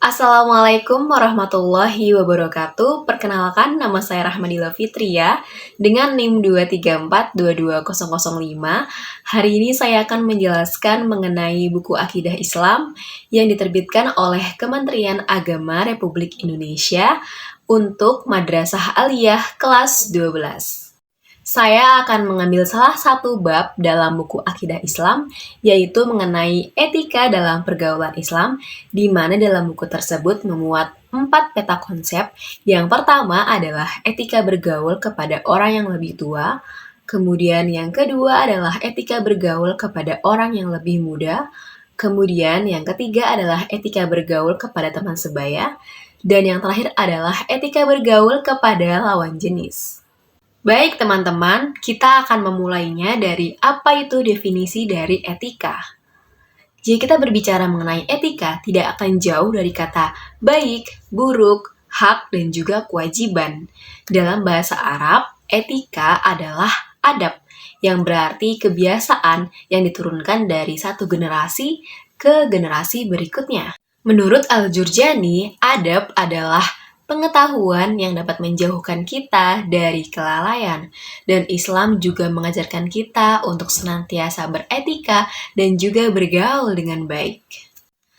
Assalamualaikum warahmatullahi wabarakatuh. Perkenalkan, nama saya Rahmadila Fitria dengan NIM 234220005. Hari ini saya akan menjelaskan mengenai buku Akidah Islam yang diterbitkan oleh Kementerian Agama Republik Indonesia untuk Madrasah Aliyah kelas 12. Saya akan mengambil salah satu bab dalam buku Akidah Islam, yaitu mengenai etika dalam pergaulan Islam, di mana dalam buku tersebut memuat 4 peta konsep. Yang pertama adalah etika bergaul kepada orang yang lebih tua, kemudian yang kedua adalah etika bergaul kepada orang yang lebih muda, kemudian yang ketiga adalah etika bergaul kepada teman sebaya, dan yang terakhir adalah etika bergaul kepada lawan jenis. Baik teman-teman, kita akan memulainya dari apa itu definisi dari etika. Jika kita berbicara mengenai etika, tidak akan jauh dari kata baik, buruk, hak, dan juga kewajiban. Dalam bahasa Arab, etika adalah adab, yang berarti kebiasaan yang diturunkan dari satu generasi ke generasi berikutnya. Menurut Al-Jurjani, adab adalah pengetahuan yang dapat menjauhkan kita dari kelalaian. Dan Islam juga mengajarkan kita untuk senantiasa beretika dan juga bergaul dengan baik.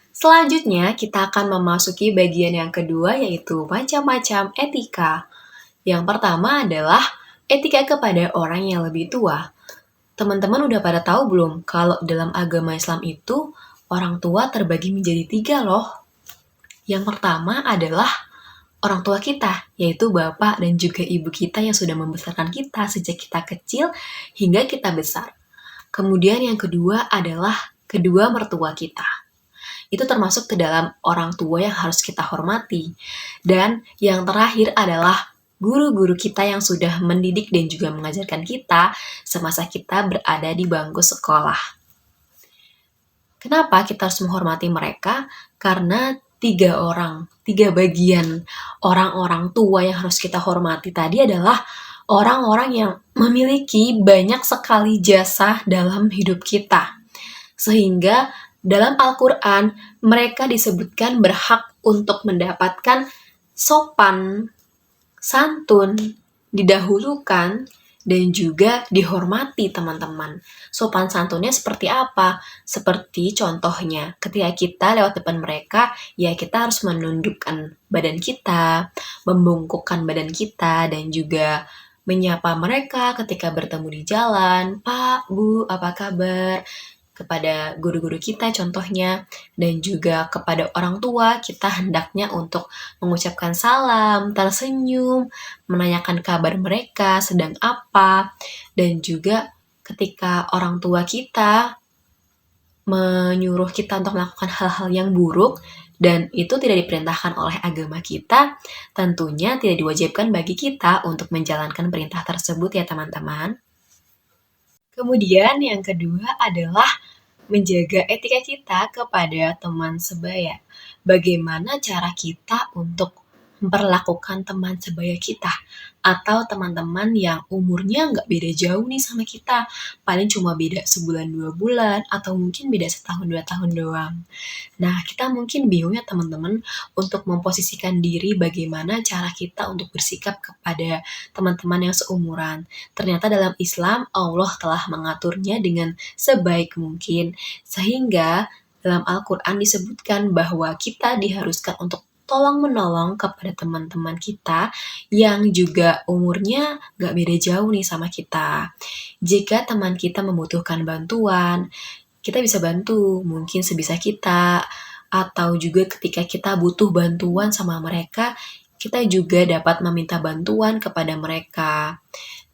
Selanjutnya, kita akan memasuki bagian yang kedua, yaitu macam-macam etika. Yang pertama adalah etika kepada orang yang lebih tua. Teman-teman udah pada tahu belum kalau dalam agama Islam itu orang tua terbagi menjadi 3 loh. Yang pertama adalah orang tua kita, yaitu bapak dan juga ibu kita yang sudah membesarkan kita sejak kita kecil hingga kita besar. Kemudian yang kedua adalah kedua mertua kita. Itu termasuk ke dalam orang tua yang harus kita hormati. Dan yang terakhir adalah guru-guru kita yang sudah mendidik dan juga mengajarkan kita semasa kita berada di bangku sekolah. Kenapa kita harus menghormati mereka? Karena 3 bagian orang-orang tua yang harus kita hormati tadi adalah orang-orang yang memiliki banyak sekali jasa dalam hidup kita. Sehingga dalam Al-Quran mereka disebutkan berhak untuk mendapatkan sopan, santun, didahulukan, dan juga dihormati teman-teman. Sopan santunnya seperti apa? Seperti contohnya, ketika kita lewat depan mereka, ya kita harus menundukkan badan kita, membungkukkan badan kita, dan juga menyapa mereka ketika bertemu di jalan. Pak, Bu, apa kabar? Kepada guru-guru kita contohnya, dan juga kepada orang tua, kita hendaknya untuk mengucapkan salam, tersenyum, menanyakan kabar mereka sedang apa, dan juga ketika orang tua kita menyuruh kita untuk melakukan hal-hal yang buruk, dan itu tidak diperintahkan oleh agama kita, tentunya tidak diwajibkan bagi kita untuk menjalankan perintah tersebut ya teman-teman. Kemudian yang kedua adalah menjaga etika kita kepada teman sebaya. Bagaimana cara kita untuk memperlakukan teman sebaya kita atau teman-teman yang umurnya nggak beda jauh nih sama kita, paling cuma beda sebulan 2 bulan atau mungkin beda setahun 2 tahun doang. Nah, kita mungkin bingung ya teman-teman untuk memposisikan diri bagaimana cara kita untuk bersikap kepada teman-teman yang seumuran. Ternyata dalam Islam Allah telah mengaturnya dengan sebaik mungkin, sehingga dalam Al-Quran disebutkan bahwa kita diharuskan untuk tolong-menolong kepada teman-teman kita yang juga umurnya gak beda jauh nih sama kita. Jika teman kita membutuhkan bantuan, kita bisa bantu mungkin sebisa kita, atau juga ketika kita butuh bantuan sama mereka, kita juga dapat meminta bantuan kepada mereka.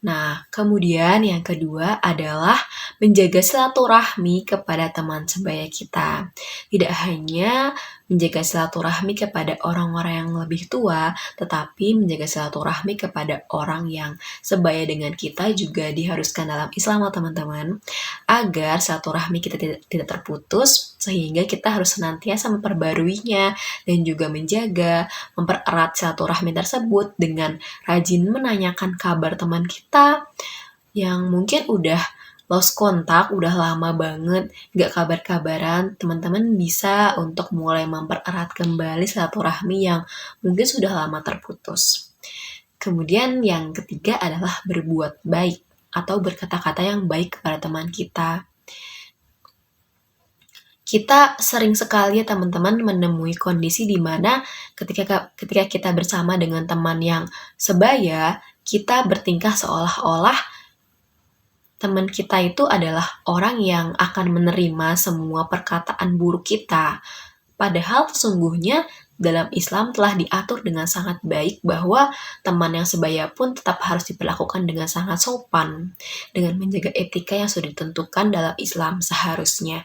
Nah, kemudian yang kedua adalah menjaga silaturahmi kepada teman sebaya kita. Tidak hanya menjaga silaturahmi kepada orang-orang yang lebih tua, tetapi menjaga silaturahmi kepada orang yang sebaya dengan kita juga diharuskan dalam Islam, teman-teman, agar silaturahmi kita tidak terputus, sehingga kita harus senantiasa memperbaruinya dan juga menjaga, mempererat silaturahmi tersebut dengan rajin menanyakan kabar teman kita yang mungkin udah lost kontak, udah lama banget gak kabar-kabaran, teman-teman bisa untuk mulai mempererat kembali silaturahmi yang mungkin sudah lama terputus. Kemudian yang ketiga adalah berbuat baik atau berkata-kata yang baik kepada teman kita. Kita sering sekali ya teman-teman menemui kondisi di mana ketika kita bersama dengan teman yang sebaya, kita bertingkah seolah-olah teman kita itu adalah orang yang akan menerima semua perkataan buruk kita. Padahal sesungguhnya dalam Islam telah diatur dengan sangat baik bahwa teman yang sebaya pun tetap harus diperlakukan dengan sangat sopan, dengan menjaga etika yang sudah ditentukan dalam Islam seharusnya.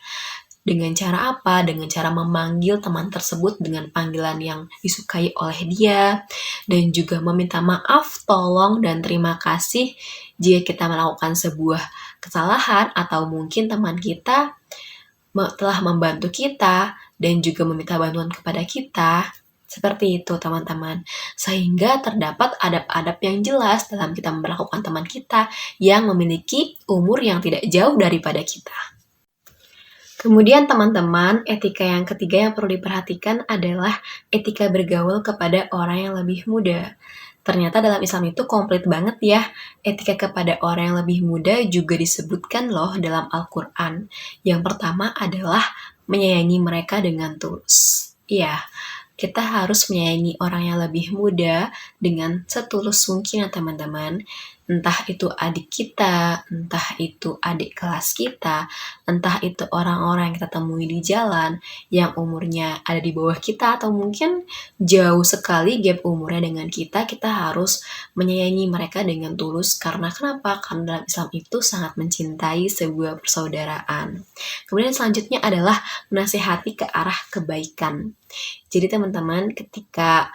Dengan cara apa? Dengan cara memanggil teman tersebut dengan panggilan yang disukai oleh dia, dan juga meminta maaf, tolong, dan terima kasih jika kita melakukan sebuah kesalahan atau mungkin teman kita telah membantu kita dan juga meminta bantuan kepada kita. Seperti itu teman-teman. Sehingga terdapat adab-adab yang jelas dalam kita memperlakukan teman kita yang memiliki umur yang tidak jauh daripada kita. Kemudian teman-teman, etika yang ketiga yang perlu diperhatikan adalah etika bergaul kepada orang yang lebih muda. Ternyata dalam Islam itu komplit banget ya. Etika kepada orang yang lebih muda juga disebutkan loh dalam Al-Quran. Yang pertama adalah menyayangi mereka dengan tulus. Iya, kita harus menyayangi orang yang lebih muda dengan setulus mungkin ya teman-teman. Entah itu adik kita, entah itu adik kelas kita, entah itu orang-orang yang kita temui di jalan yang umurnya ada di bawah kita atau mungkin jauh sekali gap umurnya dengan kita harus menyayangi mereka dengan tulus. Karena kenapa? Karena dalam Islam itu sangat mencintai sebuah persaudaraan. Kemudian selanjutnya adalah menasihati ke arah kebaikan. Jadi teman-teman, ketika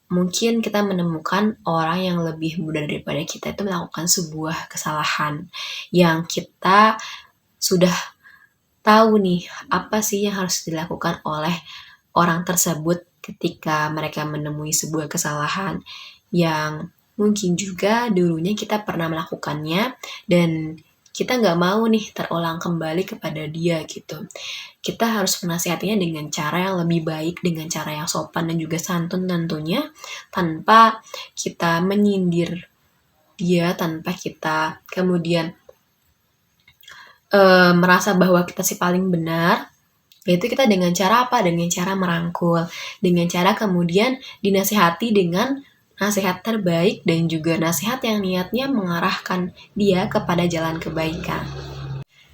mungkin kita menemukan orang yang lebih muda daripada kita itu melakukan sebuah kesalahan yang kita sudah tahu nih apa sih yang harus dilakukan oleh orang tersebut ketika mereka menemui sebuah kesalahan yang mungkin juga dulunya kita pernah melakukannya dan kita nggak mau nih terulang kembali kepada dia gitu. Kita harus menasihatinya dengan cara yang lebih baik, dengan cara yang sopan dan juga santun tentunya, tanpa kita menyindir dia, tanpa kita kemudian merasa bahwa kita sih paling benar. Yaitu kita dengan cara apa? Dengan cara merangkul, dengan cara kemudian dinasihati dengan nasihat terbaik dan juga nasihat yang niatnya mengarahkan dia kepada jalan kebaikan.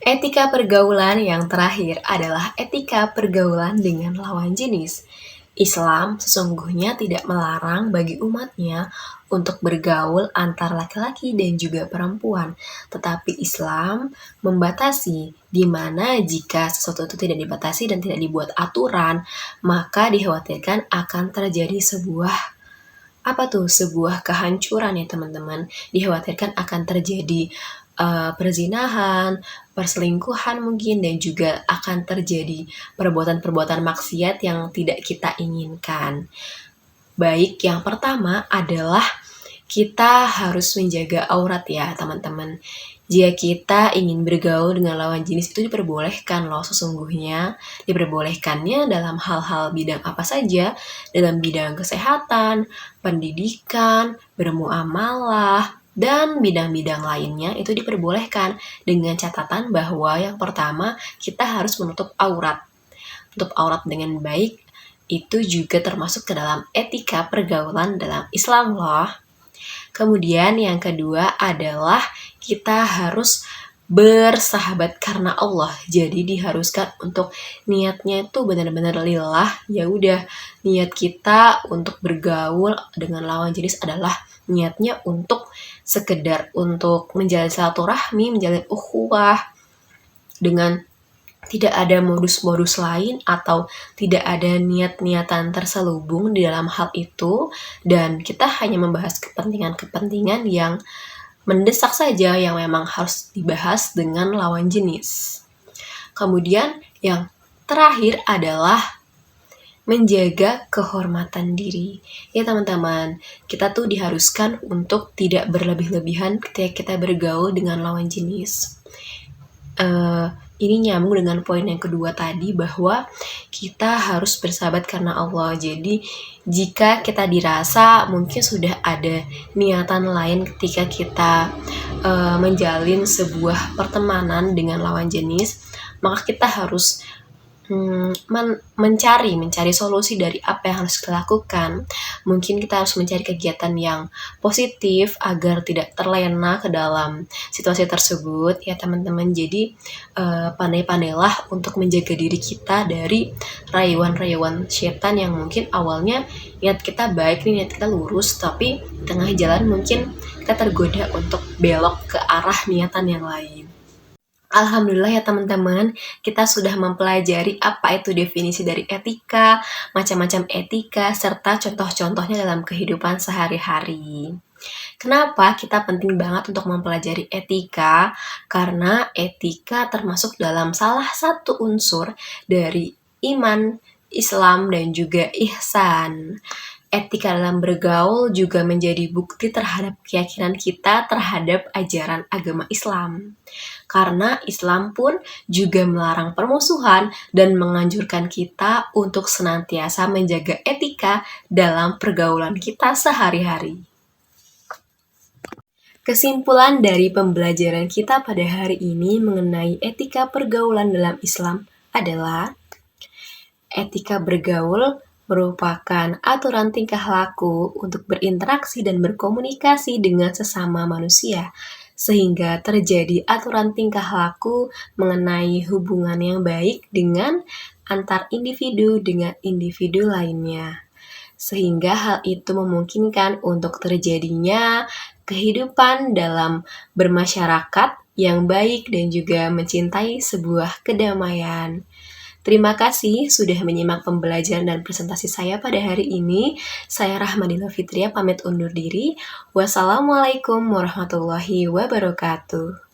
Etika pergaulan yang terakhir adalah etika pergaulan dengan lawan jenis. Islam sesungguhnya tidak melarang bagi umatnya untuk bergaul antar laki-laki dan juga perempuan. Tetapi Islam membatasi di mana jika sesuatu itu tidak dibatasi dan tidak dibuat aturan, maka dikhawatirkan akan terjadi sebuah sebuah kehancuran ya teman-teman. Dikhawatirkan akan terjadi perzinahan, perselingkuhan mungkin, dan juga akan terjadi perbuatan-perbuatan maksiat yang tidak kita inginkan. Baik, yang pertama adalah kita harus menjaga aurat ya teman-teman. Jika kita ingin bergaul dengan lawan jenis itu diperbolehkan loh sesungguhnya. Diperbolehkannya dalam hal-hal bidang apa saja, dalam bidang kesehatan, pendidikan, bermuamalah, dan bidang-bidang lainnya itu diperbolehkan dengan catatan bahwa yang pertama kita harus menutup aurat. Menutup aurat dengan baik itu juga termasuk ke dalam etika pergaulan dalam Islam loh. Kemudian yang kedua adalah kita harus bersahabat karena Allah. Jadi diharuskan untuk niatnya itu benar-benar lillah. Ya udah, niat kita untuk bergaul dengan lawan jenis adalah niatnya untuk sekedar untuk menjalin silaturahmi, menjalin ukhuwah dengan tidak ada modus-modus lain atau tidak ada niat-niatan terselubung di dalam hal itu, dan kita hanya membahas kepentingan-kepentingan yang mendesak saja yang memang harus dibahas dengan lawan jenis. Kemudian yang terakhir adalah menjaga kehormatan diri. Ya teman-teman, kita tuh diharuskan untuk tidak berlebih-lebihan ketika kita bergaul dengan lawan jenis. ini nyambung dengan poin yang kedua tadi, bahwa kita harus bersahabat karena Allah. Jadi jika kita dirasa mungkin sudah ada niatan lain ketika kita menjalin sebuah pertemanan dengan lawan jenis, maka kita harus mencari solusi dari apa yang harus kita lakukan. Mungkin kita harus mencari kegiatan yang positif agar tidak terlena ke dalam situasi tersebut ya teman-teman. Jadi pandai-pandailah untuk menjaga diri kita dari rayuan-rayuan setan yang mungkin awalnya niat kita baik nih, niat kita lurus, tapi di tengah jalan mungkin kita tergoda untuk belok ke arah niatan yang lain. Alhamdulillah ya teman-teman, kita sudah mempelajari apa itu definisi dari etika, macam-macam etika, serta contoh-contohnya dalam kehidupan sehari-hari. Kenapa kita penting banget untuk mempelajari etika? Karena etika termasuk dalam salah satu unsur dari iman, Islam, dan juga ihsan. Etika dalam bergaul juga menjadi bukti terhadap keyakinan kita terhadap ajaran agama Islam. Karena Islam pun juga melarang permusuhan dan menganjurkan kita untuk senantiasa menjaga etika dalam pergaulan kita sehari-hari. Kesimpulan dari pembelajaran kita pada hari ini mengenai etika pergaulan dalam Islam adalah etika bergaul merupakan aturan tingkah laku untuk berinteraksi dan berkomunikasi dengan sesama manusia, sehingga terjadi aturan tingkah laku mengenai hubungan yang baik dengan antar individu dengan individu lainnya. Sehingga hal itu memungkinkan untuk terjadinya kehidupan dalam bermasyarakat yang baik dan juga mencintai sebuah kedamaian. Terima kasih sudah menyimak pembelajaran dan presentasi saya pada hari ini. Saya Rahmadila Fitria pamit undur diri. Wassalamualaikum warahmatullahi wabarakatuh.